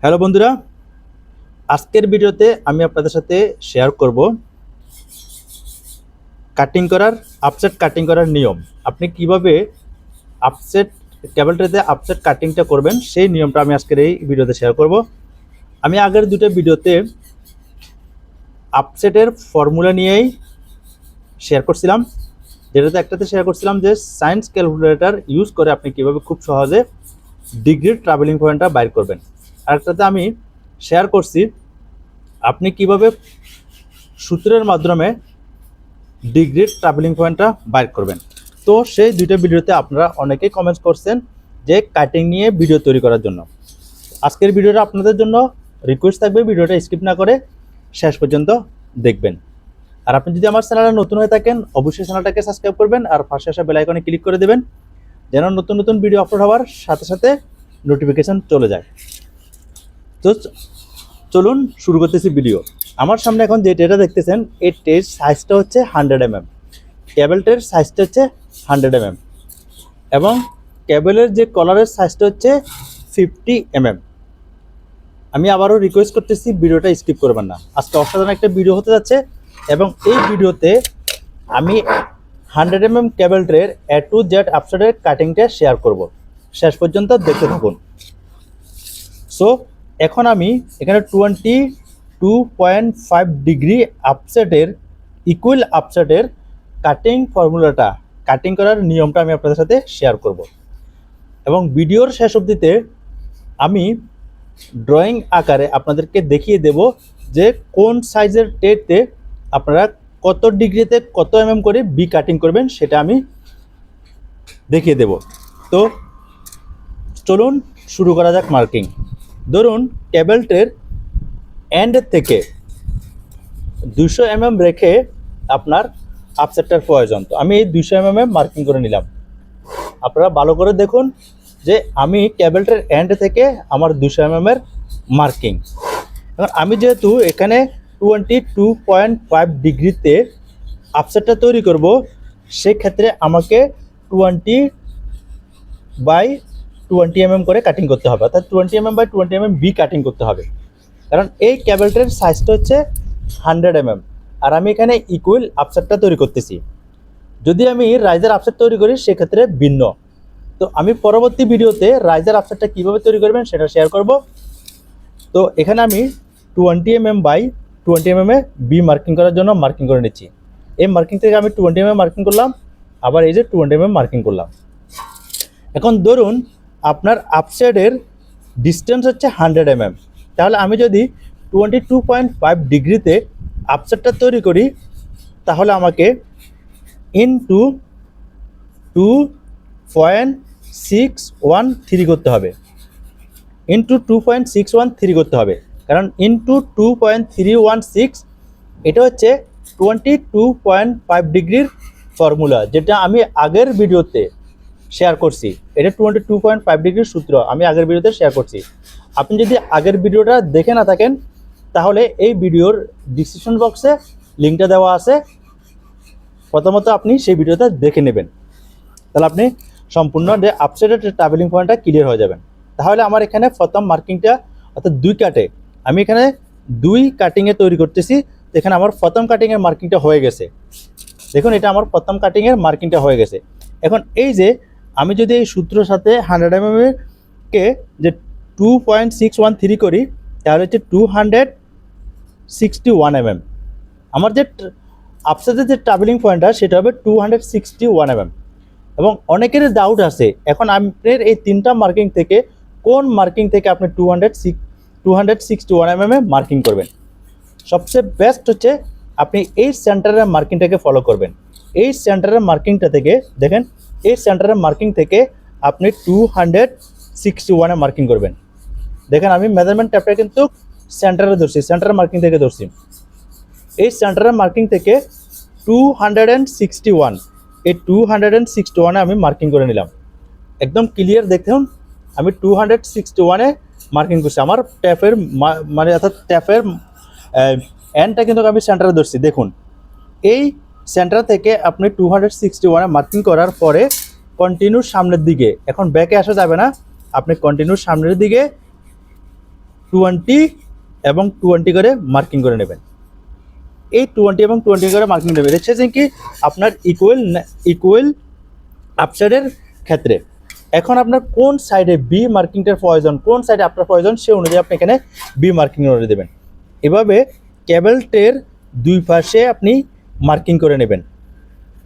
Hello বন্ধুরা, আজকের ভিডিওতে আমি আপনাদের সাথে শেয়ার করব আপসেট কাটিং করার নিয়ম। আপনি কিভাবে আপসেট কেবল ট্রেতে আপসেট কাটিংটা করবেন সেই নিয়মটা আমি আজকের এই ভিডিওতে শেয়ার করব। আমি আগের দুটো ভিডিওতে আপসেটের ফর্মুলা নিয়েই শেয়ার করছিলাম, যেটাতে একটাতে শেয়ার করছিলাম যে সায়েন্স ক্যালকুলেটর ইউজ করে আপনি কিভাবে খুব সহজে ডিগ্রির ট্রাভেলিং পয়েন্টটা বাইর করবেন। আরেকটাতে আমি শেয়ার করছি আপনি কিভাবে সূত্রের মাধ্যমে ডিগ্রির ট্রাভেলিং পয়েন্টটা বাইর করবেন। তো সেই দুইটা ভিডিওতে আপনারা অনেকেই কমেন্টস করছেন যে কাটিং নিয়ে ভিডিও তৈরি করার জন্য। আজকের ভিডিওটা আপনাদের জন্য রিকোয়েস্ট থাকবে ভিডিওটা স্কিপ না করে শেষ পর্যন্ত দেখবেন। আর আপনি যদি আমার চ্যানেলে নতুন হয়ে থাকেন অবশ্যই চ্যানেলটাকে সাবস্ক্রাইব করবেন আর পাশে আসা বেল আইকনে ক্লিক করে দেবেন, যেন নতুন নতুন ভিডিও আপলোড হওয়ার সাথে সাথে নোটিফিকেশন চলে যায়। তো চলুন শুরু করতেছি ভিডিও। আমার সামনে এখন যে ট্রেটা দেখতেছেন এই ট্রের সাইজটা হচ্ছে 100 mm, কেবল ট্রের সাইজটা হচ্ছে 100 mm এবং কেবলের যে কলারের সাইজটা হচ্ছে 50 mm। আমি আবারও রিকোয়েস্ট করতেছি ভিডিওটা স্কিপ করবেন না, আজকে অসাধারণ একটা ভিডিও হতে যাচ্ছে এবং এই ভিডিওতে আমি 100 mm cable ট্রের A to Z আপসেটের কাটিংটা শেয়ার করব, শেষ পর্যন্ত দেখতে থাকুন। সো এখন আমি এখানে 22.5 ডিগ্রি আপসেটের ইকুয়াল আপসেটের কাটিং ফর্মুলাটা কাটিং করার নিয়মটা আমি আপনাদের সাথে শেয়ার করব এবং ভিডিওর শেষ অবধিতে আমি ড্রয়িং আকারে আপনাদেরকে দেখিয়ে দেব যে কোন সাইজের ট্রেতে আপনারা কত ডিগ্রিতে কত mm করে বি কাটিং করবেন সেটা আমি দেখিয়ে দেব। তো চলুন শুরু করা যাক মার্কিং। ধরুন কেবল ট্রের এন্ড থেকে 200 mm রেখে আপনার আপসেটটার প্রয়োজন। তো আমি এই 200 mm মার্কিং করে নিলাম। আপনারা ভালো করে দেখুন যে আমি কেবল ট্রের এন্ড থেকে আমার 200 mm এর মার্কিং। এখন আমি যেহেতু এখানে 22.5 ডিগ্রিতে আপসেটটা তৈরি করব, সেক্ষেত্রে আমাকে 20/20 mm করে কাটিং করতে হবে, অর্থাৎ 20 mm/20 mm বি কাটিং করতে হবে। কারণ এই কেবল ট্রের সাইজটা হচ্ছে 100 mm আর আমি এখানে ইকুয়াল আপসেটটা তৈরি করতেছি। যদি আমি রাইজার আপসেট তৈরি করি সেক্ষেত্রে ভিন্ন। তো আমি পরবর্তী ভিডিওতে রাইজার আপসেটটা কীভাবে তৈরি করবেন সেটা শেয়ার করব। তো এখানে আমি 20 mm/20 mm বি মার্কিং করার জন্য মার্কিং করে নিচ্ছি। এই মার্কিং থেকে আমি 20 mm মার্কিং করলাম, আবার এই যে 20 mm মার্কিং করলাম। এখন ধরুন আপনার আপসাইডের ডিস্টেন্স হচ্ছে 100 mm, তাহলে আমি যদি 22.5 ডিগ্রিতে আপসাইডটা তৈরি করি তাহলে আমাকে ইনটু 2.613 করতে হবে, ইনটু 2.613 করতে হবে। কারণ ইনটু 2.316 এটা হচ্ছে 22.5 ডিগ্রির ফর্মুলা, যেটা আমি আগের ভিডিওতে শেয়ার করছি। এটা 22.5 ডিগ্রির সূত্র আমি আগের ভিডিওতে শেয়ার করছি। আপনি যদি আগের ভিডিওটা দেখে না থাকেন তাহলে এই ভিডিওর ডিসক্রিপশন বক্সে লিঙ্কটা দেওয়া আছে, প্রথমত আপনি সেই ভিডিওটা দেখে নেবেন, তাহলে আপনি সম্পূর্ণ আপসেটের ট্রাভেলিং পয়েন্টটা ক্লিয়ার হয়ে যাবেন। তাহলে আমার এখানে প্রথম মার্কিংটা অর্থাৎ 2 কাটে, আমি এখানে 2 কাটিংয়ে তৈরি করতেছি। এখানে আমার প্রথম কাটিংয়ের মার্কিংটা হয়ে গেছে, দেখুন এটা আমার প্রথম কাটিংয়ের মার্কিংটা হয়ে গেছে। এখন এই যে আমি যদি এই সূত্রের সাথে 100 mm কে যে 2.613 করি তাহলে হচ্ছে 261 mm। আমার যে আপসেটের যে ট্রাভেলিং পয়েন্টটা সেটা হবে 261 mm। এবং অনেকের ডাউট আছে এখন আপনার এই 3টা মার্কিং থেকে কোন মার্কিং থেকে আপনি 261 mm মার্কিং করবেন। সবচেয়ে বেস্ট হচ্ছে আপনি এই সেন্টারের মার্কিংটাকে ফলো করবেন। এই সেন্টারের মার্কিংটা থেকে দেখেন, এই সেন্টারের মার্কিং থেকে আপনি 261 মার্কিং করবেন। দেখেন আমি মেজারমেন্ট ট্যাপটা কিন্তু সেন্টারে ধরছি, সেন্টারের মার্কিং থেকে ধরছি। এই সেন্টারের মার্কিং থেকে 261, এই 261 আমি মার্কিং করে নিলাম। একদম ক্লিয়ার দেখুন আমি 261 মার্কিং করছি। আমার ট্যাপের মানে অর্থাৎ ট্যাপের এন্ডটা কিন্তু আমি সেন্টারে ধরছি। দেখুন এই সেন্টার থেকে আপনি 261 মার্কিং করার পরে কন্টিনিউ সামনের দিকে, এখন ব্যাকে আসা যাবে না, আপনি কন্টিনিউ সামনের দিকে 20 এবং 20 করে মার্কিং করে নেবেন। এই 20 এবং 20 করে মার্কিং নেবেন, দেখছেন কি আপনার ইকুয়াল আপসাইডের ক্ষেত্রে। এখন আপনার কোন সাইডে বি মার্কিংটার প্রয়োজন, কোন সাইডে আপনার প্রয়োজন, সে অনুযায়ী আপনি এখানে বি মার্কিং করে দেবেন। এভাবে কেবলটের দুই পাশে আপনি মার্কিং করে নেবেন,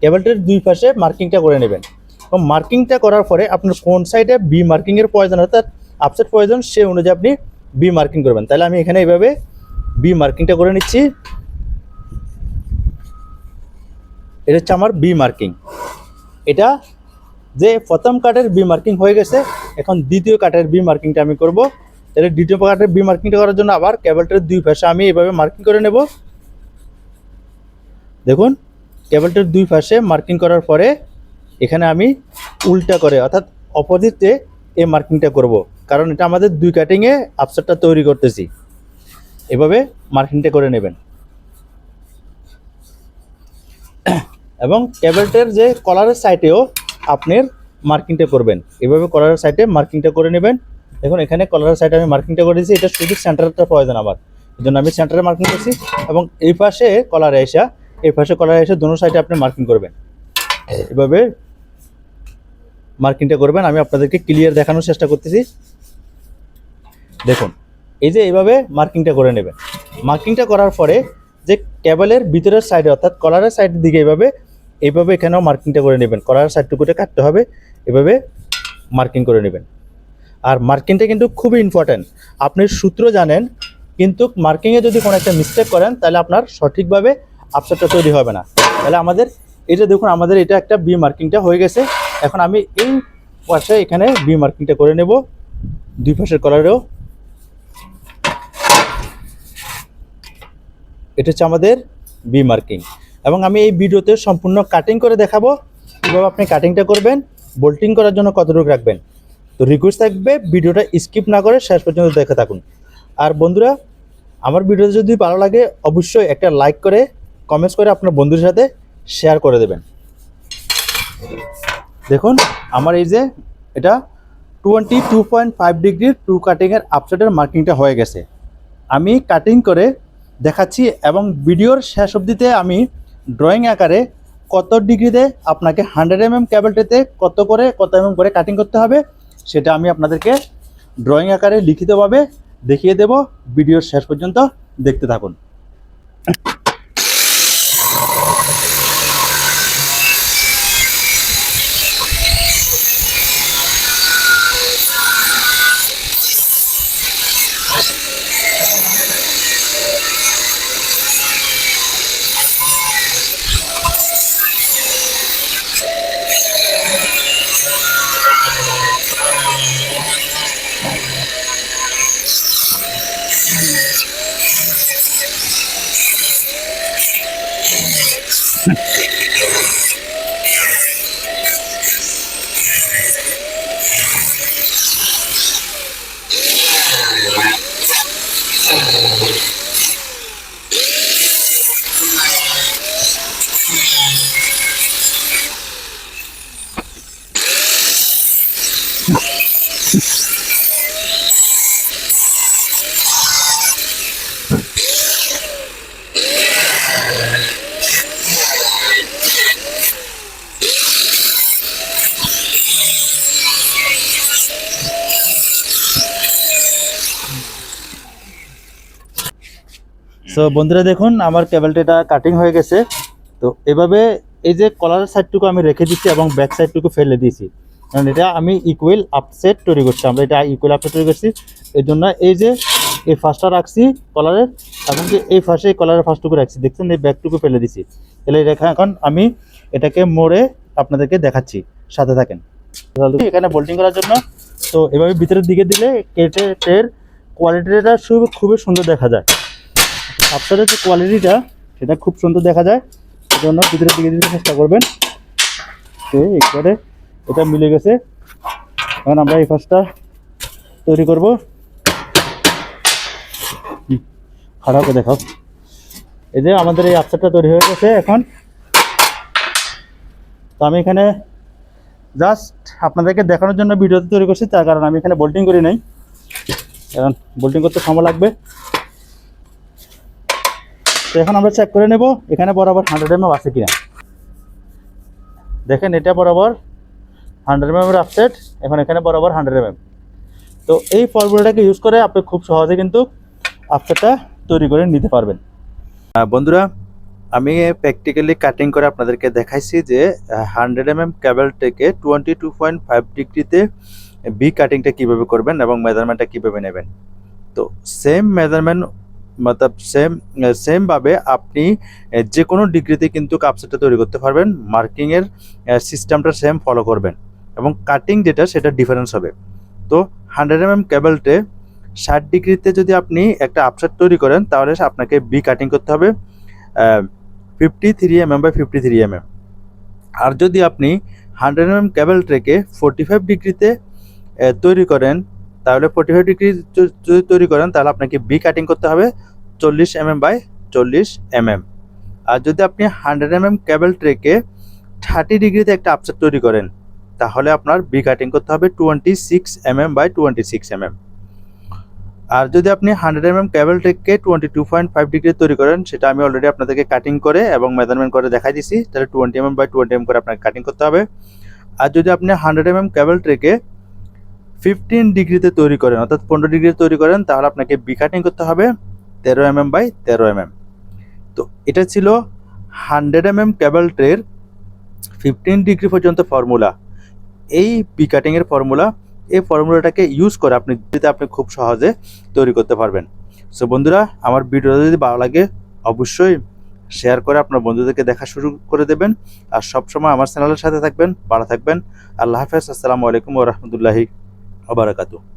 কেবলটের দুই পাশে মার্কিংটা করে নেবেন। এবং মার্কিংটা করার পরে আপনার কোন সাইডে বি মার্কিংয়ের প্রয়োজন অর্থাৎ আপসেট প্রয়োজন, সে অনুযায়ী আপনি বি মার্কিং করবেন। তাহলে আমি এখানে এইভাবে বি মার্কিংটা করে নিচ্ছি। এটা হচ্ছে আমার বি মার্কিং। এটা যে প্রথম কাটের বি মার্কিং হয়ে গেছে, এখন দ্বিতীয় কাটের বি মার্কিংটা আমি করব। তাহলে দ্বিতীয় কাটের বি মার্কিংটা করার জন্য আবার কেবলটার দুই পাশে আমি এভাবে মার্কিং করে নেব। দেখুন কেবলটার দুই পাশে মার্কিং করার পরে এখানে আমি উল্টা করে অর্থাৎ অপোজিটে এই মার্কিংটা করব, কারণ এটা আমাদের দুই কাটিংয়ে আপসেটটা তৈরি করতেছি। এভাবে মার্কিংটা করে নেবেন। এবং কেবলটার যে কলারের সাইডেও আপনার মার্কিংটা করবেন, এভাবে কলারের সাইডে মার্কিংটা করে নেবেন। দেখুন এখানে কলারের সাইডে আমি মার্কিংটা করে দিয়েছি, এটা শুধু সেন্টারটা প্রয়োজন আমার, এই জন্য আমি সেন্টারে মার্কিং করছি। এবং এই পাশে কলারে এসে দোনো সাইডে আপনি মার্কিং করবেন, এভাবে মার্কিংটা করবেন। আমি আপনাদেরকে ক্লিয়ার দেখানোর চেষ্টা করতেছি। দেখুন এই যে এইভাবে মার্কিংটা করে নেবেন। মার্কিংটা করার পরে যে কেবলের ভিতরের সাইডে অর্থাৎ কলারের সাইডের দিকে এইভাবে এখানেও মার্কিংটা করে নেবেন। কলারের সাইডটুকুটা কাটতে হবে, এভাবে মার্কিং করে নেবেন। আর মার্কিংটা কিন্তু খুবই ইম্পর্ট্যান্ট, আপনি সূত্র জানেন কিন্তু মার্কিংয়ে যদি কোনো একটা মিস্টেক করেন তাহলে আপনার সঠিকভাবে আপসেটটা তৈরি হবে না। তাহলে আমাদের এই যে দেখুন আমাদের এটা একটা বি মার্কিংটা হয়ে গেছে। এখন আমি এই পাশে এখানে বি মার্কিংটা করে নেব, দুই পাশের কলারেও। এটা হচ্ছে আমাদের বি মার্কিং। এবং আমি এই ভিডিওতে সম্পূর্ণ কাটিং করে দেখাবো কীভাবে আপনি কাটিংটা করবেন, বোল্টিং করার জন্য কতটুকু রাখবেন। তো রিকোয়েস্ট থাকবে ভিডিওটা স্কিপ না করে শেষ পর্যন্ত দেখে থাকুন। আর বন্ধুরা আমার ভিডিওতে যদি ভালো লাগে অবশ্যই একটা লাইক করে কমেন্টস করে আপনার বন্ধুদের সাথে শেয়ার করে দেবেন। দেখুন আমার এই যে এটা 22.5 ডিগ্রি টু কাটিংয়ের আপসাইডের মার্কিংটা হয়ে গেছে। আমি কাটিং করে দেখাচ্ছি এবং ভিডিওর শেষ অবধিতে আমি ড্রয়িং আকারে কত ডিগ্রিতে আপনাকে 100 mm কেবলটিতে কত mm করে কাটিং করতে হবে সেটা আমি আপনাদেরকে ড্রয়িং আকারে লিখিতভাবে দেখিয়ে দেব। ভিডিওর শেষ পর্যন্ত দেখতে থাকুন। সো বন্ধুরা দেখুন আমার কেবলটা কাটিং হয়ে গেছে। তো এভাবে এই যে কলারের সাইডটুকু আমি রেখে দিচ্ছি এবং ব্যাক সাইডটুকু ফেলে দিয়েছি, কারণ এটা আমি ইকুয়াল আপসেট তৈরি করছি। আমরা এটা ইকুয়াল আপসেট তৈরি করছি, এই জন্য এই যে এই ফার্স্টটা রাখছি কলারের এবং এই ফার্স্টে এই কলারের ফার্স্টটুকু রাখছি, দেখছেন এই ব্যাকটুকু ফেলে দিছি। তাহলে এখন আমি এটাকে মোড়ে আপনাদেরকে দেখাচ্ছি, সাথে থাকেন। এখানে বোল্টিং করার জন্য তো এভাবে ভিতরের দিকে দিলে কেটের কোয়ালিটিটা খুবই সুন্দর দেখা যায়। আপসাইডের যে কোয়ালিটিটা সেটা খুব সুন্দর দেখা যায়, এই জন্য ভিতরের দিকে দিতে চেষ্টা করবেন। তো একবারে এটা মিলে গেছে। এখন আমরা এই ফার্স্টটা তৈরি করব। খারাপ করে দেখাও। এই যে আমাদের এই আপসাইডটা তৈরি হয়ে গেছে। এখন তো আমি এখানে জাস্ট আপনাদেরকে দেখানোর জন্য ভিডিওতে তৈরি করছি, তার কারণ আমি এখানে বোল্টিং করি নাই। এখন বোল্টিং করতে সময় লাগবে। তো এখন আমরা চেক করে নেব এখানে বরাবর 100 mm আছে কিনা। দেখেন এটা বরাবর 100 mm এর আপসেট, এখন এখানে বরাবর 100 mm। তো এই ফর্মুলাটাকে ইউজ করে আপনি খুব সহজে কিন্তু আপসেটটা তৈরি করে নিতে পারবেন। বন্ধুরা, আমি প্র্যাকটিক্যালি কাটিং করে আপনাদেরকে দেখাইছি যে 100 mm কেবল থেকে 22.5 ডিগ্রিতে বি কাটিংটা কীভাবে করবেন এবং মেজারমেন্টটা কীভাবে নেবেন। তো সেম মেজারমেন্ট মতলব সেমভাবে আপনি যে কোনো ডিগ্রিতে কিন্তু আপসেটটা তৈরি করতে পারবেন। মার্কিংয়ের সিস্টেমটা সেম ফলো করবেন এবং কাটিং যেটা সেটা ডিফারেন্স হবে। তো 100 mm কেবলটে 60 ডিগ্রিতে যদি আপনি একটা আপসেট তৈরি করেন তাহলে আপনাকে বি কাটিং করতে হবে 53 mm বাই 53 mm। আর যদি আপনি 100 mm কেবল ট্রেকে 45 ডিগ্রিতে তৈরি করেন তাহলে 45 ডিগ্রি যদি তৈরি করেন তাহলে আপনাকে বি কাটিং করতে হবে 40 mm বাই 40 mm। আর যদি আপনি 100 mm কেবল ট্রেকে 30 ডিগ্রিতে একটা আপসেট তৈরি করেন তাহলে আপনার বি কাটিং করতে হবে 26 mm বাই 26 mm। আর যদি আপনি 100 mm কেবল ট্রেককে 22.5 ডিগ্রি তৈরি করেন, সেটা আমি অলরেডি আপনাদেরকে কাটিং করে এবং মেজারমেন্ট করে দেখাই দিছি, তাহলে 20 mm বাই 20 mm করে আপনাকে কাটিং করতে হবে। আর যদি আপনি 100 mm কেবল ট্রেকে 15 ডিগ্রিতে তৈরি করেন অর্থাৎ 15 ডিগ্রিতে তৈরি করেন তাহলে আপনাকে বি কাটিং করতে হবে 13 mm বাই 13 mm। তো এটা ছিল 100 mm কেবল ট্রের 15 ডিগ্রি পর্যন্ত ফর্মুলা। এই বি কাটিংয়ের ফর্মুলা, এই ফর্মুলাটাকে ইউজ করে আপনি খুব সহজে তৈরি করতে পারবেন। সো বন্ধুরা, আমার ভিডিওটা যদি ভালো লাগে অবশ্যই শেয়ার করে আপনার বন্ধুদেরকে দেখা শুরু করে দেবেন। আর সবসময় আমার চ্যানেলের সাথে থাকবেন। ভালো থাকবেন। আল্লাহ হাফেজ। আসসালামু আলাইকুম ওয়া রাহমাতুল্লাহি ওয়া বারাকাতুহু।